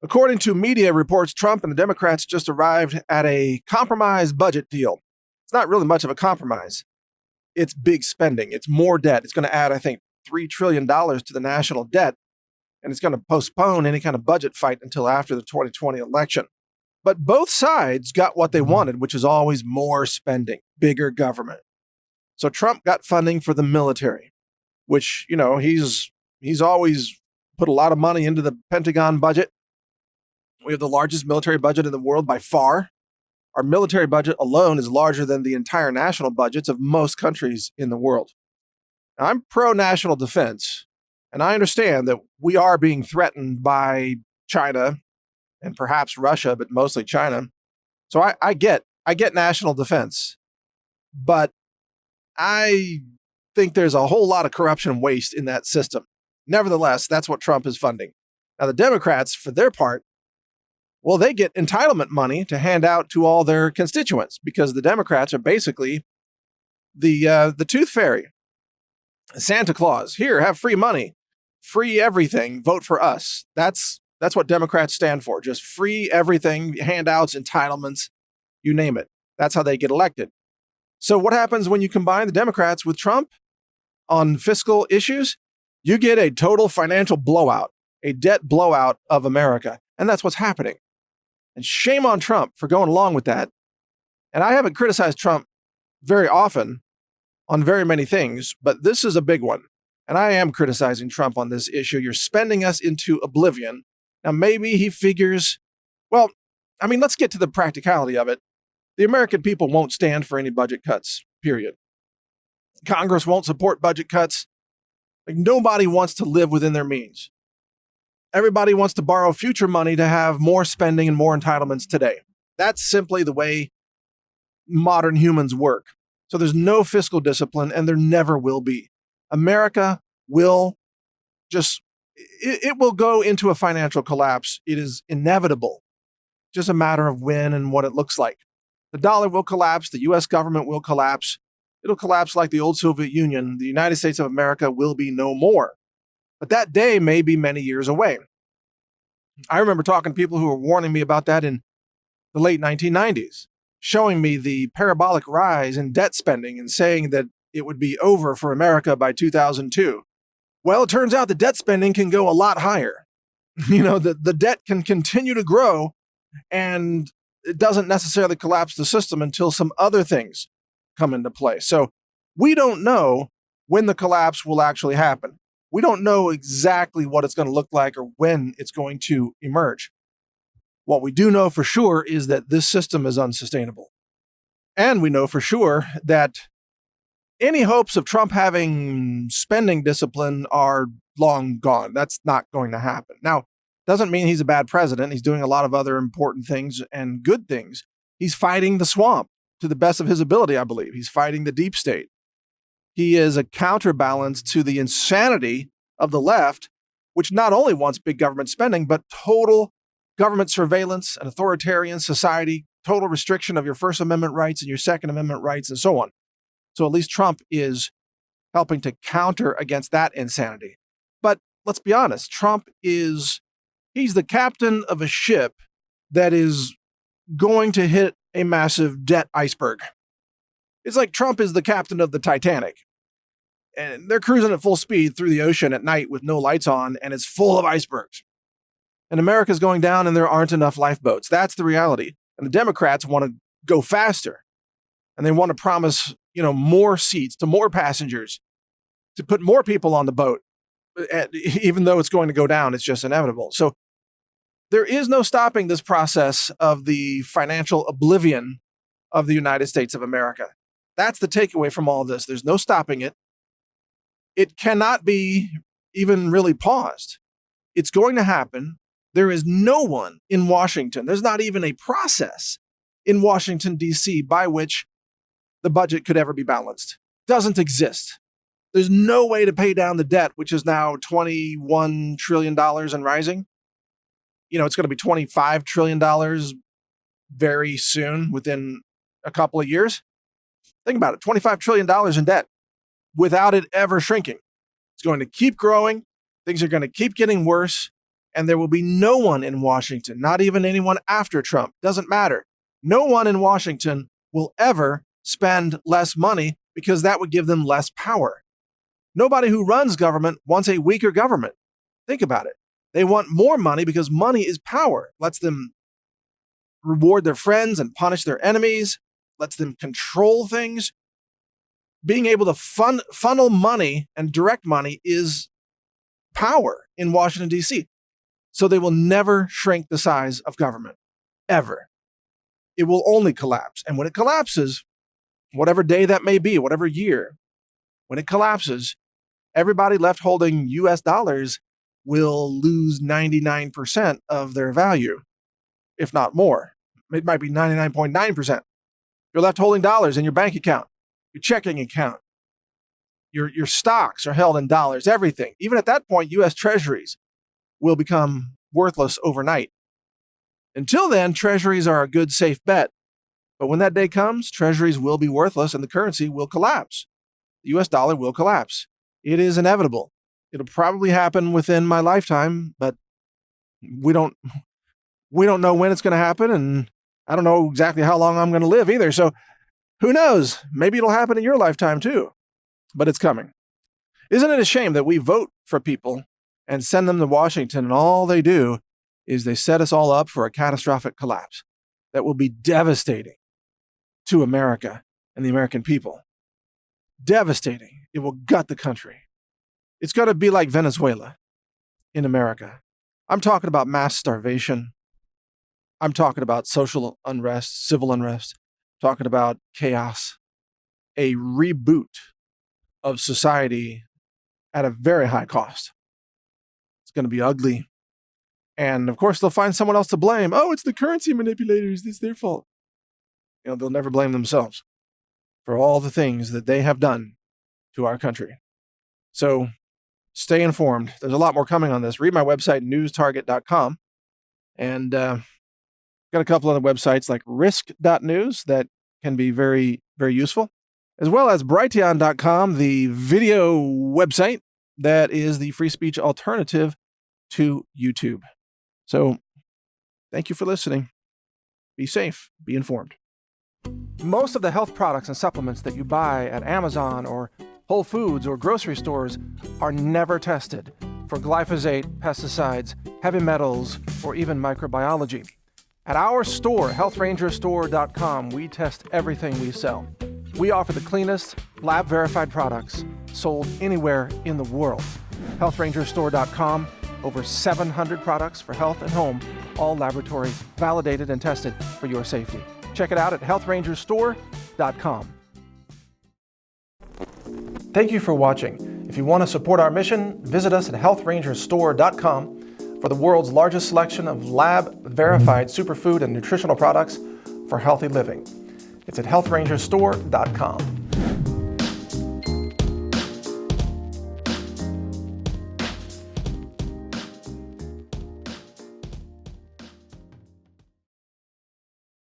According to media reports, Trump and the Democrats just arrived at a compromise budget deal. It's not really much of a compromise. It's big spending. It's more debt. It's going to add, I think, $3 trillion to the national debt, and it's going to postpone any kind of budget fight until after the 2020 election. But both sides got what they wanted, which is always more spending, bigger government. So Trump got funding for the military, which, he's always put a lot of money into the Pentagon budget. We have the largest military budget in the world by far. Our military budget alone is larger than the entire national budgets of most countries in the world. Now, I'm pro-national defense, and I understand that we are being threatened by China and perhaps Russia, but mostly China. So I get national defense, but I think there's a whole lot of corruption and waste in that system. Nevertheless, that's what Trump is funding. Now, the Democrats, for their part, well, they get entitlement money to hand out to all their constituents because the Democrats are basically the tooth fairy, Santa Claus. Here, have free money, free everything, vote for us. That's what Democrats stand for. Just free everything, handouts, entitlements, you name it. That's how they get elected. So what happens when you combine the Democrats with Trump on fiscal issues? You get a total financial blowout, a debt blowout of America. And that's what's happening. And shame on Trump for going along with that. And I haven't criticized Trump very often on very many things, but this is a big one. And I am criticizing Trump on this issue. You're spending us into oblivion. Now, maybe he figures, let's get to the practicality of it. The American people won't stand for any budget cuts, period. Congress won't support budget cuts. Nobody wants to live within their means. Everybody wants to borrow future money to have more spending and more entitlements today. That's simply the way modern humans work. So there's no fiscal discipline, and there never will be. America will it will go into a financial collapse. It is inevitable. Just a matter of when and what it looks like. The dollar will collapse. The U.S. government will collapse. It'll collapse like the old Soviet Union. The United States of America will be no more. But that day may be many years away. I remember talking to people who were warning me about that in the late 1990s, showing me the parabolic rise in debt spending and saying that it would be over for America by 2002. Well, it turns out the debt spending can go a lot higher. The debt can continue to grow, and it doesn't necessarily collapse the system until some other things come into play. So we don't know when the collapse will actually happen. We don't know exactly what it's going to look like or when it's going to emerge. What we do know for sure is that this system is unsustainable. And we know for sure that any hopes of Trump having spending discipline are long gone. That's not going to happen. Now, doesn't mean he's a bad president. He's doing a lot of other important things and good things. He's fighting the swamp to the best of his ability, I believe. He's fighting the deep state. He is a counterbalance to the insanity of the left, which not only wants big government spending, but total government surveillance, an authoritarian society, total restriction of your First Amendment rights and your Second Amendment rights, and so on. So at least Trump is helping to counter against that insanity. But let's be honest, he's the captain of a ship that is going to hit a massive debt iceberg. It's like Trump is the captain of the Titanic, and they're cruising at full speed through the ocean at night with no lights on, and it's full of icebergs. And America's going down, and there aren't enough lifeboats. That's the reality. And the Democrats want to go faster, and they want to promise, more seats to more passengers, to put more people on the boat. Even though it's going to go down, it's just inevitable. So there is no stopping this process of the financial oblivion of the United States of America. That's the takeaway from all this. There's no stopping it. It cannot be even really paused. It's going to happen. There is no one in Washington. There's not even a process in Washington, D.C. by which the budget could ever be balanced. Doesn't exist. There's no way to pay down the debt, which is now $21 trillion and rising. It's going to be $25 trillion very soon, within a couple of years. Think about it, $25 trillion in debt without it ever shrinking. It's going to keep growing. Things are going to keep getting worse. And there will be no one in Washington, not even anyone after Trump, doesn't matter. No one in Washington will ever spend less money because that would give them less power. Nobody who runs government wants a weaker government. Think about it. They want more money because money is power. Lets them reward their friends and punish their enemies, lets them control things. Being able to funnel money and direct money is power in Washington, D.C. So they will never shrink the size of government, ever. It will only collapse. And when it collapses, whatever day that may be, whatever year, when it collapses, everybody left holding US dollars will lose 99% of their value, if not more. It might be 99.9%. You're left holding dollars in your bank account, your checking account. Your stocks are held in dollars, everything. Even at that point, US treasuries will become worthless overnight. Until then, treasuries are a good, safe bet. But when that day comes, treasuries will be worthless and the currency will collapse. The US dollar will collapse. It is inevitable. It'll probably happen within my lifetime, but we don't know when it's going to happen, and I don't know exactly how long I'm going to live either. So who knows? Maybe it'll happen in your lifetime too, but it's coming. Isn't it a shame that we vote for people and send them to Washington, and all they do is they set us all up for a catastrophic collapse that will be devastating to America and the American people? Devastating. It will gut the country. It's going to be like Venezuela in America. I'm talking about mass starvation. I'm talking about social unrest, civil unrest, talking about chaos, a reboot of society at a very high cost. It's going to be ugly. And of course, they'll find someone else to blame. Oh, it's the currency manipulators. It's their fault. They'll never blame themselves for all the things that they have done to our country. So stay informed. There's a lot more coming on this. Read my website, newstarget.com. And got a couple other websites like risk.news that can be very, very useful, as well as brighteon.com, the video website that is the free speech alternative to YouTube. So thank you for listening. Be safe. Be informed. Most of the health products and supplements that you buy at Amazon or Whole Foods or grocery stores are never tested for glyphosate, pesticides, heavy metals, or even microbiology. At our store, healthrangerstore.com, we test everything we sell. We offer the cleanest, lab-verified products sold anywhere in the world. Healthrangerstore.com, over 700 products for health and home, all laboratory validated and tested for your safety. Check it out at healthrangerstore.com. Thank you for watching. If you want to support our mission, visit us at healthrangerstore.com for the world's largest selection of lab-verified superfood and nutritional products for healthy living. It's at healthrangerstore.com.